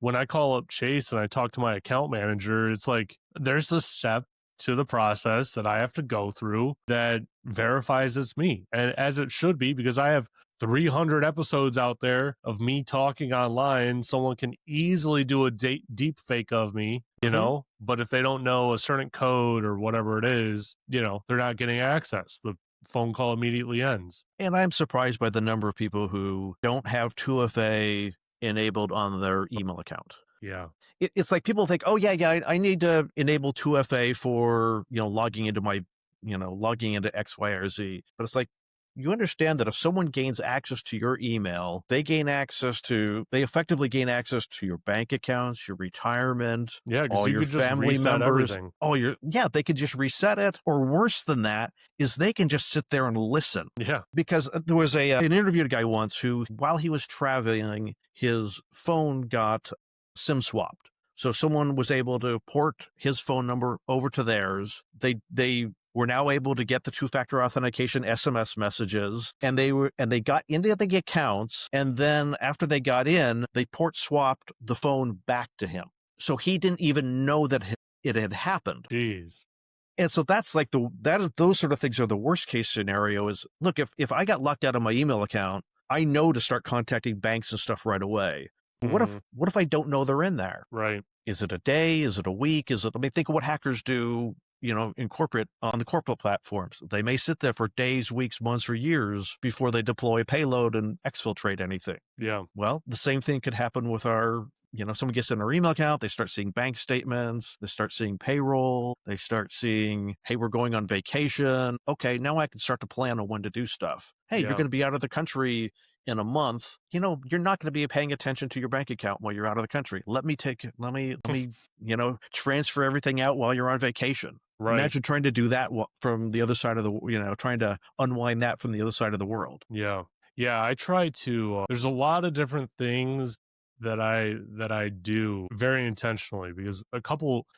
when I call up Chase and I talk to my account manager, it's like there's a step to the process that I have to go through that verifies it's me. And as it should be, because I have 300 episodes out there of me talking online. Someone can easily do a deep fake of me, but if they don't know a certain code or whatever it is, they're not getting access. The phone call immediately ends. And I'm surprised by the number of people who don't have 2FA enabled on their email account. Yeah. It's like people think, oh, yeah, I need to enable 2FA for, logging into X, Y, or Z. But it's like, you understand that if someone gains access to your email, they effectively gain access to your bank accounts, your retirement, all your family members. Everything. They could just reset it. Or worse than that is they can just sit there and listen. Yeah. Because there was an interviewed guy once who, while he was traveling, his phone got SIM swapped. So someone was able to port his phone number over to theirs. They were now able to get the two-factor authentication SMS messages, and they got into the accounts. And then after they got in, they port swapped the phone back to him. So he didn't even know that it had happened. Jeez. And so that's like those sort of things are the worst case scenario. Is look, if I got locked out of my email account, I know to start contacting banks and stuff right away. Mm-hmm. What if I don't know they're in there? Right. Is it a day? Is it a week? Think of what hackers do, on the corporate platforms. They may sit there for days, weeks, months, or years before they deploy a payload and exfiltrate anything. Yeah. Well, the same thing could happen with someone gets in their email account, they start seeing bank statements, they start seeing payroll, they start seeing, hey, we're going on vacation. Okay, now I can start to plan on when to do stuff. Hey, you're going to be out of the country in a month. You're not going to be paying attention to your bank account while you're out of the country. Let me transfer everything out while you're on vacation. Right. Imagine trying to do that from the other side of trying to unwind that from the other side of the world. Yeah. Yeah. I try to, there's a lot of different things that I do very intentionally, because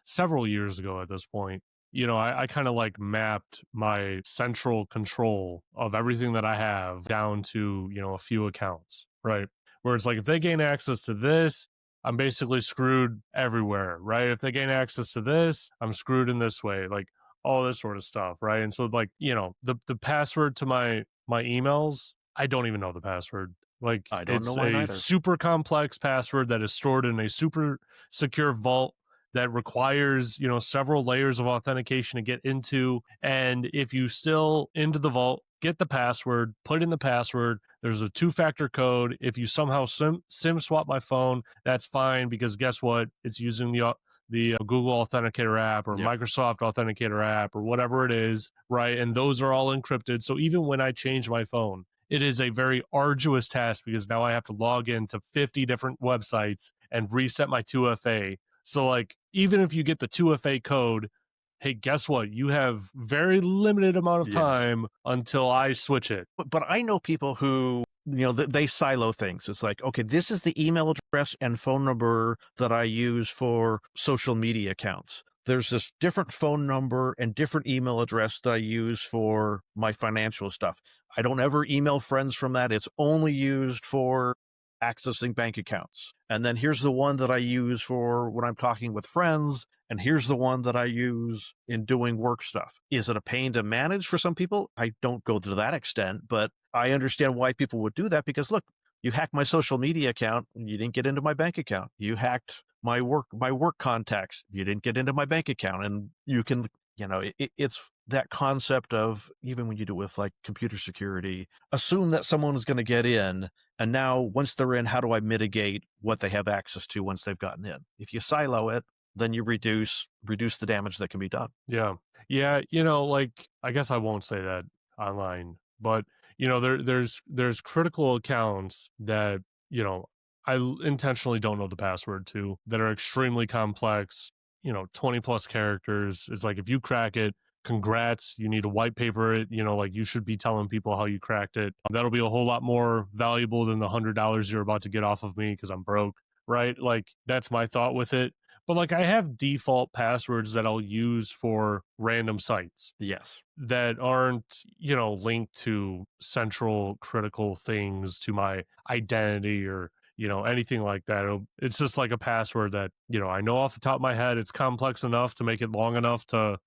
several years ago at this point, I kind of like mapped my central control of everything that I have down to, a few accounts, right? Where it's like, if they gain access to this, I'm basically screwed everywhere, right? If they gain access to this, I'm screwed in this way, like all this sort of stuff, right? And so like, the password to my emails, I don't even know the password. Like, I don't know mine either. Super complex password that is stored in a super secure vault that requires, several layers of authentication to get into. And if you still into the vault, get the password, put in the password, there's a two-factor code. If you somehow SIM swap my phone, that's fine, because guess what? It's using the Google Authenticator app or Microsoft Authenticator app or whatever it is, right? And those are all encrypted. So even when I change my phone, it is a very arduous task, because now I have to log into 50 different websites and reset my 2FA. So like, even if you get the 2FA code, hey, guess what? You have very limited amount of time until I switch it. But I know people who, they silo things. It's like, okay, this is the email address and phone number that I use for social media accounts. There's this different phone number and different email address that I use for my financial stuff. I don't ever email friends from that. It's only used for accessing bank accounts. And then here's the one that I use for when I'm talking with friends. And here's the one that I use in doing work stuff. Is it a pain to manage for some people? I don't go to that extent, but I understand why people would do that, because look, you hacked my social media account and you didn't get into my bank account. You hacked my work contacts. You didn't get into my bank account. And you can, it's that concept of, even when you do with like computer security, assume that someone is going to get in. And now once they're in, how do I mitigate what they have access to once they've gotten in? If you silo it, then you reduce the damage that can be done. Yeah. Yeah. Like, I guess I won't say that online, but there's critical accounts that, I intentionally don't know the password to, that are extremely complex, 20 plus characters. It's like, if you crack it, congrats, you need to white paper it, like you should be telling people how you cracked it. That'll be a whole lot more valuable than the $100 you're about to get off of me because I'm broke, right? Like, that's my thought with it. But like, I have default passwords that I'll use for random sites. Yes. That aren't, linked to central critical things to my identity, or, anything like that. It's just like a password that, I know off the top of my head. It's complex enough to make it long enough to,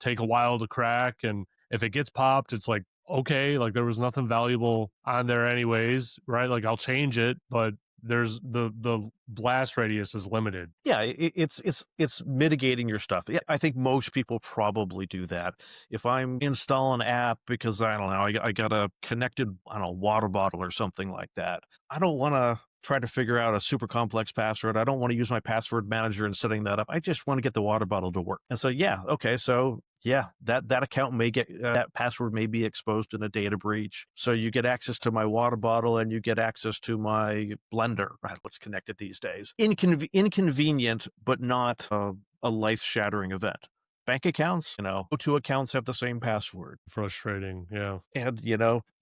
take a while to crack. And if it gets popped, it's like, okay, like there was nothing valuable on there anyways, right? Like I'll change it, but there's the blast radius is limited. Yeah, it's mitigating your stuff. Yeah, I think most people probably do that. If I'm installing an app because I don't know, I got a connected, I don't know, water bottle or something like that. I don't want to try to figure out a super complex password. I don't want to use my password manager and setting that up. I just want to get the water bottle to work. And so, yeah, okay, so yeah, that account may get that password may be exposed in a data breach. So you get access to my water bottle and you get access to my blender, right? What's connected these days? Inconvenient, but not a life-shattering event. Bank accounts, O2 accounts have the same password, Frustrating. Yeah. and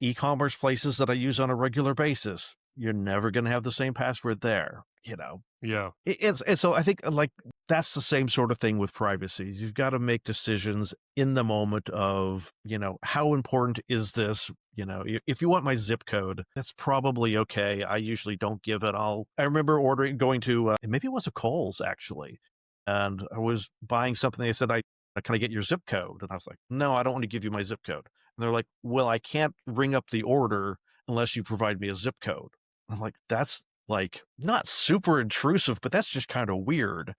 e-commerce places that I use on a regular basis, you're never going to have the same password there. Yeah. And so I think like that's the same sort of thing with privacy. You've got to make decisions in the moment of, how important is this? If you want my zip code, that's probably okay. I usually don't give it. I remember going to, maybe it was a Kohl's actually. And I was buying something. They said, can I get your zip code? And I was like, no, I don't want to give you my zip code. And they're like, well, I can't ring up the order unless you provide me a zip code. I'm like, that's like not super intrusive, but that's just kind of weird.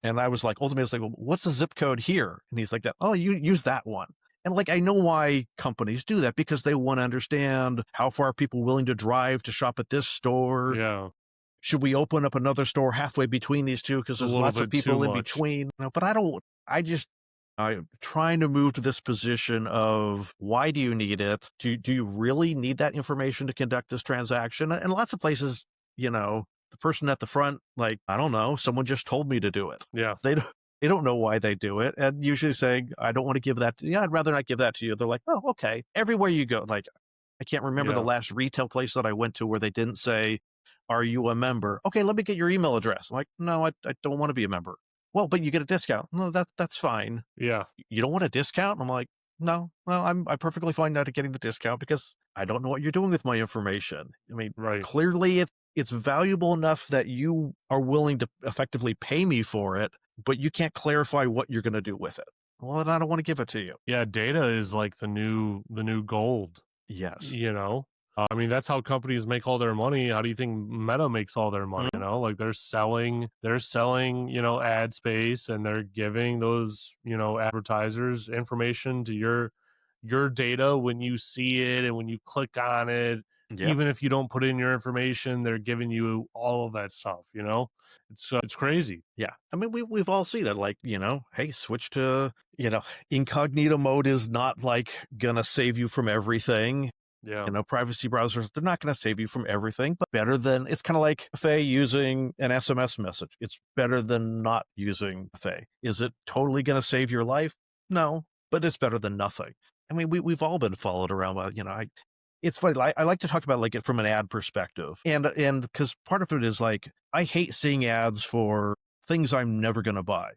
And I was like, ultimately, I was like, well, what's the zip code here? And he's like, that, oh, you use that one. And like, I know why companies do that because they want to understand how far are people willing to drive to shop at this store. Yeah. Should we open up another store halfway between these two? Because A there's little lots of bit too people in much. between. But I'm trying to move to this position of why do you need it? Do you really need that information to conduct this transaction? And lots of places, the person at the front, like, I don't know, someone just told me to do it. Yeah. They don't know why they do it. And usually saying, I don't want to give that to you. I'd rather not give that to you. They're like, oh, okay. Everywhere you go, like, I can't remember the Yeah. last retail place that I went to where they didn't say, are you a member? Okay, let me get your email address. I'm like, no, I don't want to be a member. Well, but you get a discount. No, that's fine. Yeah. You don't want a discount? I'm like, no, well, I'm perfectly fine not getting the discount because I don't know what you're doing with my information. I mean, Right. clearly it's valuable enough that you are willing to effectively pay me for it, but you can't clarify what you're going to do with it. Well, then I don't want to give it to you. Yeah. Data is like the new gold. Yes. You know, I mean, that's how companies make all their money. How do you think Meta makes all their money? Like they're selling, ad space, and they're giving those, advertisers information to your data when you see it and when you click on it. Yeah. Even if you don't put in your information, they're giving you all of that stuff. It's crazy. Yeah. I mean, we've all seen it. Like, hey, switch to, incognito mode is not like gonna save you from everything. Yeah. Privacy browsers, they're not going to save you from everything, but better than, it's kind of like Faye using an SMS message. It's better than not using Faye. Is it totally going to save your life? No, but it's better than nothing. I mean, we've all been followed around by, it's funny. I like to talk about like it from an ad perspective, and because part of it is like I hate seeing ads for things I'm never going to buy.